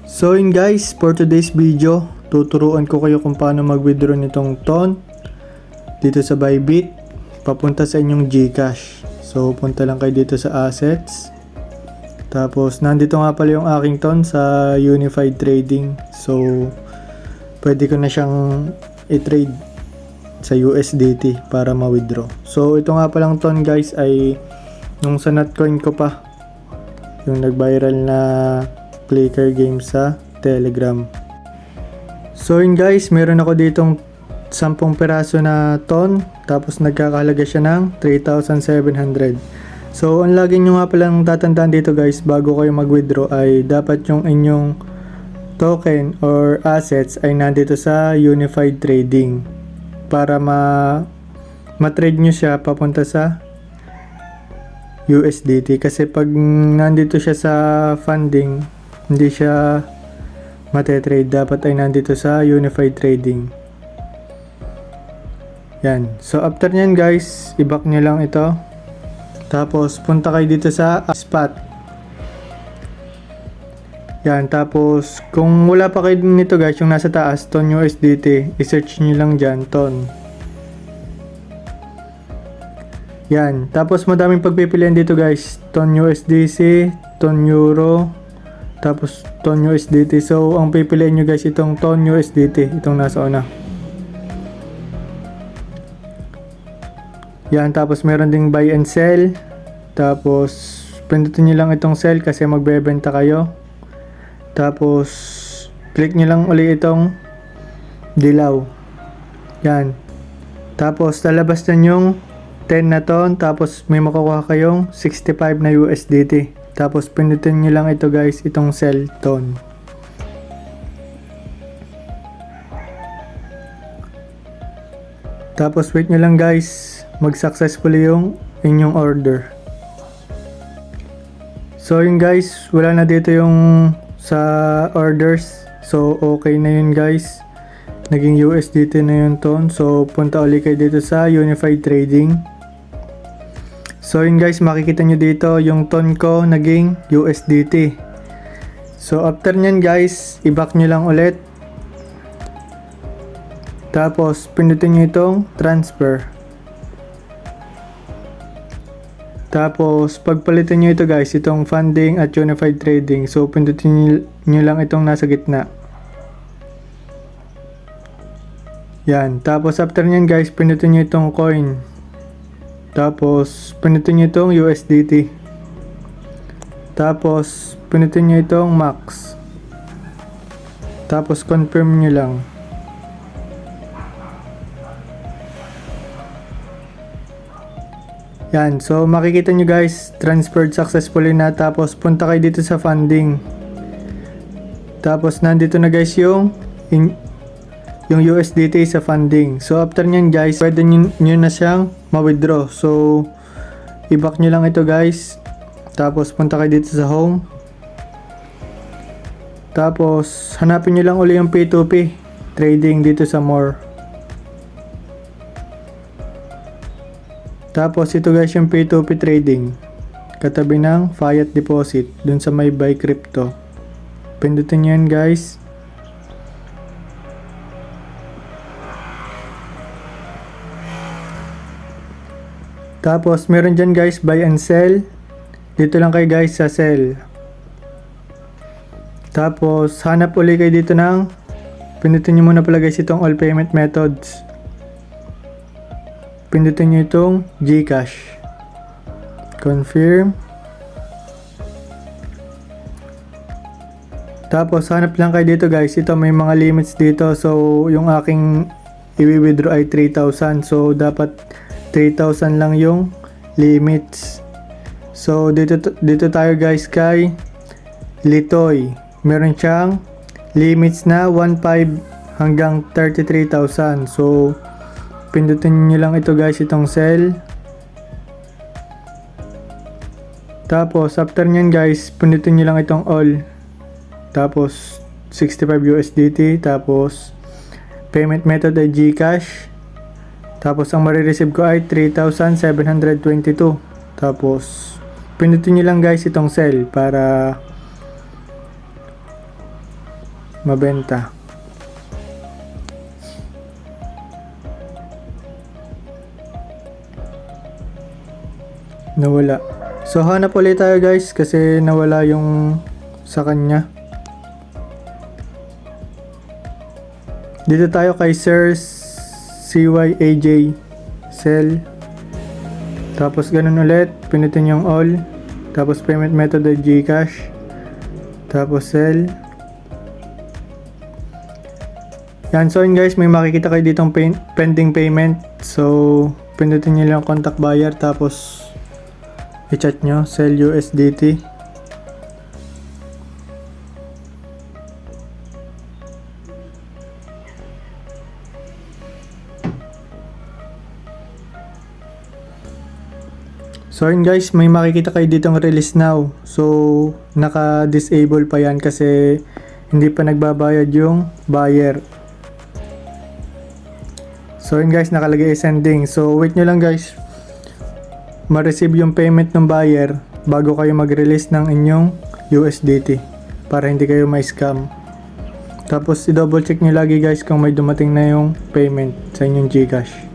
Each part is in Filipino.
So yun guys, for today's video, tuturuan ko kayo kung paano mag-withdraw nitong TON dito sa Bybit papunta sa inyong GCash. So punta lang kayo dito sa assets. Tapos nandito nga pala yung aking TON sa Unified Trading. So pwede ko na siyang i-trade sa USDT para ma-withdraw. So ito nga palang TON guys ay nung sa Notcoin ko pa, yung nag-viral na clicker game sa Telegram. So yun guys, meron ako ditong 10 peraso na TON, tapos nagkakahalaga siya ng 3,700. So ang lagi nyo nga palang tatandaan dito guys, bago kayo mag-withdraw ay dapat yung inyong token or assets ay nandito sa Unified Trading para ma-trade nyo siya papunta sa USDT. Kasi pag nandito siya sa funding, hindi siya matetrade. Dapat ay nandito sa Unified Trading. Yan. So after nyan guys, i-back nyo lang ito. Tapos punta kayo dito sa spot. Yan. Tapos kung wala pa kayo nito guys, yung nasa taas, TON USDT, i-search nyo lang dyan, TON. Yan. Tapos madaming pagpipilian dito guys. TON USDC, TON Euro, tapos TON USDT. So ang pipiliin nyo guys itong TON USDT, itong nasa una. Yan. Tapos meron ding buy and sell. Tapos pindutin nyo lang itong sell kasi magbebenta kayo. Tapos click nyo lang uli itong dilaw. Yan. Tapos lalabas na yung 10 na TON, tapos may makukuha kayong 65 na USDT. Tapos pindutin nyo lang ito guys, itong sell TON. Tapos wait nyo lang guys, mag-successfully yung inyong order. So yun guys, wala na dito yung sa orders. So okay na yun guys. Naging USDT na yung TON. So punta ulit kayo dito sa Unified Trading. So yun guys, makikita nyo dito yung TON ko naging USDT. So after nyan guys, i-back nyo lang ulit. Tapos pindutin nyo itong transfer. Tapos pagpalitan nyo ito guys, itong funding at Unified Trading. So pindutin nyo lang itong nasa gitna. Yan. Tapos after nyan guys, pindutin nyo itong coin. Tapos pindutin nyo itong USDT. Tapos pindutin nyo itong max. Tapos confirm nyo lang. Yan. So makikita nyo guys, transferred successfully na. Tapos punta kayo dito sa funding. Tapos nandito na guys yung USDT sa funding. So after nyan guys, pwede nyo na siyang ma-withdraw. So i-back nyo lang ito guys. Tapos punta kayo dito sa home. Tapos hanapin nyo lang uli yung P2P trading dito sa more. Tapos ito guys yung P2P trading, katabi ng Fiat Deposit dun sa may buy crypto. Pindutin nyo yan guys. Tapos meron dyan guys buy and sell. Dito lang kayo guys sa sell. Tapos hanap ulit kayo dito ng, pindutin nyo muna pala guys itong all payment methods. Pindutin nyo itong GCash. Confirm. Tapos hanap lang kayo dito guys. Ito may mga limits dito. So yung aking i-withdraw ay 3,000. So dapat 3,000 lang yung limits. So dito tayo guys kay Litoy. Meron siyang limits na 1,500 hanggang 33,000. So pindutin nyo lang ito guys, itong sell. Tapos after nyan guys, pindutin nyo lang itong all. Tapos 65 USDT. Tapos payment method ay GCash. Tapos ang marireceive ko ay 3,722. Tapos pindutin nyo lang guys itong sell para mabenta. Nawala. So hanap ulit tayo guys kasi nawala yung sa kanya. Dito tayo kay Sir CYAJ sell. Tapos ganun ulit, pinutin yung all. Tapos payment method ay GCash. Tapos sell. Yan, so yun guys, may makikita kayo ditong pending payment. So pinutin nyo lang contact buyer tapos i-chat nyo sell USDT. So yun guys, may makikita kayo ditong release now. So naka-disable pa yan kasi hindi pa nagbabayad yung buyer. So yun guys, nakalagay sending. So wait nyo lang guys, ma-receive yung payment ng buyer bago kayo mag-release ng inyong USDT para hindi kayo ma-scam. Tapos i-double check nyo lagi guys kung may dumating na yung payment sa inyong GCash.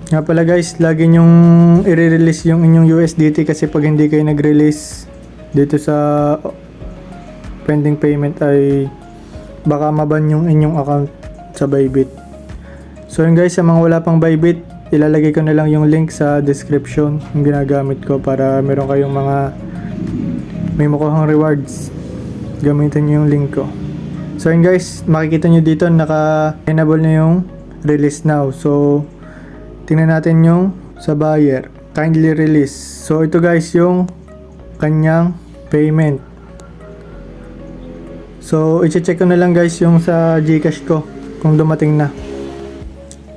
Nga pala guys, lagi nyong i-release yung inyong USDT kasi pag hindi kayo nag-release dito sa pending payment ay baka maban yung inyong account sa Bybit. So yun guys, sa mga wala pang Bybit, ilalagay ko na lang yung link sa description yung ginagamit ko para meron kayong mga may makuhang rewards. Gamitin nyo yung link ko. So yun guys, makikita nyo dito naka-enable na yung release now. So tingnan natin yung sa buyer, kindly release. So ito guys yung kanyang payment. So i-check ko na lang guys yung sa GCash ko kung dumating na.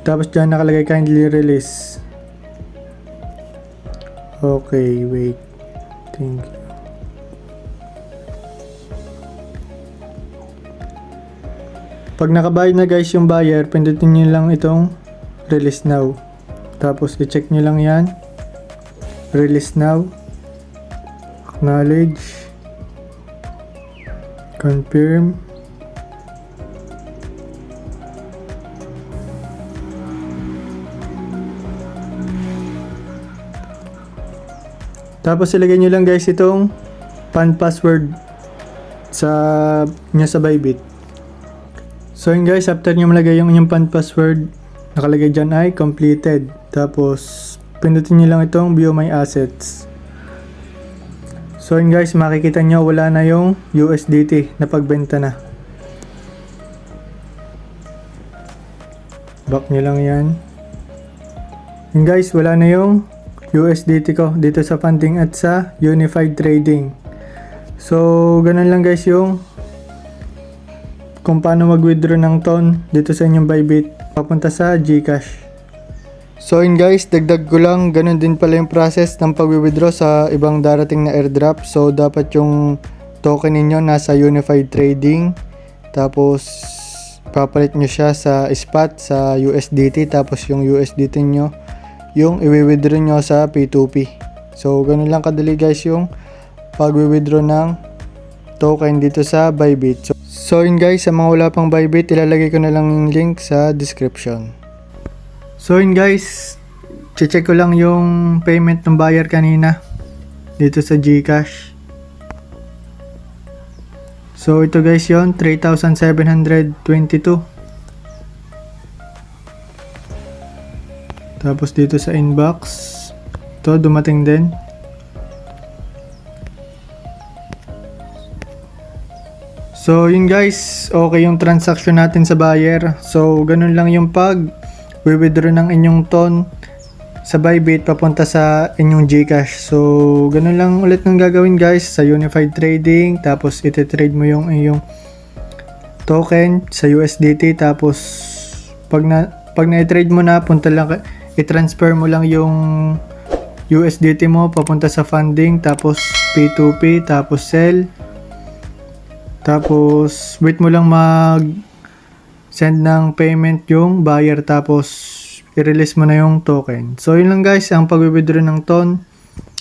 Tapos dyan nakalagay kindly release. Okay, wait. Thank you. Pag nakabayad na guys yung buyer, pindutin nyo lang itong release now. Tapos i-check nyo lang yan. Release now. Acknowledge. Confirm. Tapos ilagay nyo lang guys itong password sa Bybit. So yun guys, after nyo malagay yung inyong password, nakalagay dyan ay completed. Tapos pindutin nyo lang itong view my assets. So yun guys, makikita nyo wala na yung USDT na pagbenta na. Back nyo lang yan. Yun guys, wala na yung USDT ko dito sa funding at sa Unified Trading. So ganun lang guys yung kung paano mag-withdraw ng TON dito sa inyong Bybit papunta sa GCash. So yun guys, dagdag ko lang, ganun din pala yung process ng pag-withdraw sa ibang darating na airdrop. So dapat yung token ninyo nasa Unified Trading, tapos papalit nyo siya sa spot sa USDT, tapos yung USDT nyo yung i-withdraw nyo sa P2P. So ganun lang kadali guys yung pag-withdraw ng token dito sa Bybit. So yun guys, sa mga wala pang Bybit, ilalagay ko na lang yung link sa description. So yun guys, check ko lang yung payment ng buyer kanina dito sa GCash. So ito guys yun, 3,722. Tapos dito sa inbox, ito dumating din. So yun guys, okay yung transaction natin sa buyer. So ganun lang yung withdraw ng inyong TON sa Bybit papunta sa inyong GCash. So ganun lang ulit ng gagawin guys sa Unified Trading. Tapos iti-trade mo yung iyong token sa USDT. Tapos pag na-trade mo na, i-transfer mo lang yung USDT mo papunta sa funding. Tapos P2P, tapos sell. Tapos wait mo lang send ng payment yung buyer, tapos i-release mo na yung token. So yun lang guys ang pag-withdraw ng TON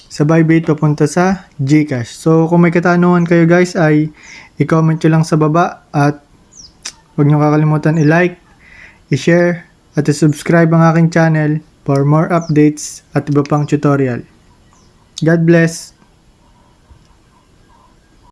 sa Bybit papunta sa GCash. So kung may katanungan kayo guys ay i-comment nyo lang sa baba at Huwag niyo kakalimutan i-like, i-share, at i-subscribe ang aking channel for more updates at iba pang tutorial. God bless!